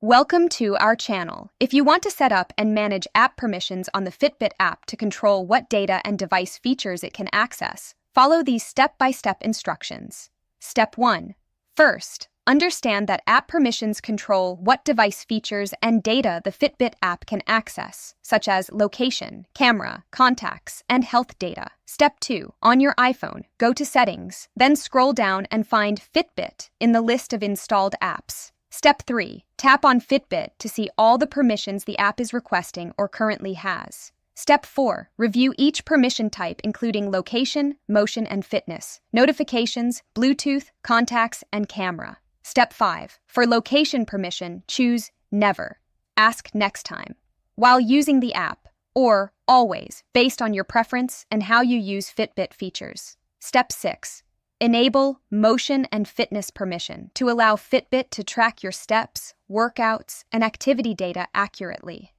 Welcome to our channel. If you want to set up and manage app permissions on the Fitbit app to control what data and device features it can access, follow these step-by-step instructions. Step 1. First, understand that app permissions control what device features and data the Fitbit app can access, such as location, camera, contacts, and health data. Step 2. On your iPhone, go to Settings, then scroll down and find Fitbit in the list of installed apps. Step 3. Tap on Fitbit to see all the permissions the app is requesting or currently has. Step 4. Review each permission type including location, motion and fitness, notifications, Bluetooth, contacts, and camera. Step 5. For location permission, choose Never. Ask next time. While using the app, or always, based on your preference and how you use Fitbit features. Step 6. Enable motion and fitness permission to allow Fitbit to track your steps, workouts, and activity data accurately.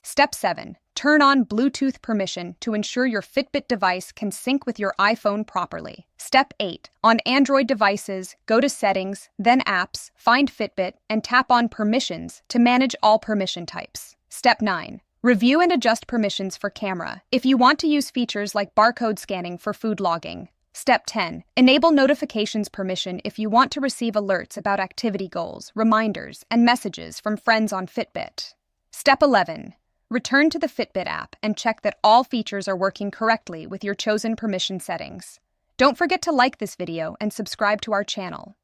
Step 7. Turn on Bluetooth permission to ensure your Fitbit device can sync with your iPhone properly. Step 8. On Android devices, go to Settings, then Apps, find Fitbit, and tap on Permissions to manage all permission types. Step 9. Review and adjust permissions for camera if you want to use features like barcode scanning for food logging. Step 10. Enable notifications permission if you want to receive alerts about activity goals, reminders, and messages from friends on Fitbit. Step 11. Return to the Fitbit app and check that all features are working correctly with your chosen permission settings. Don't forget to like this video and subscribe to our channel.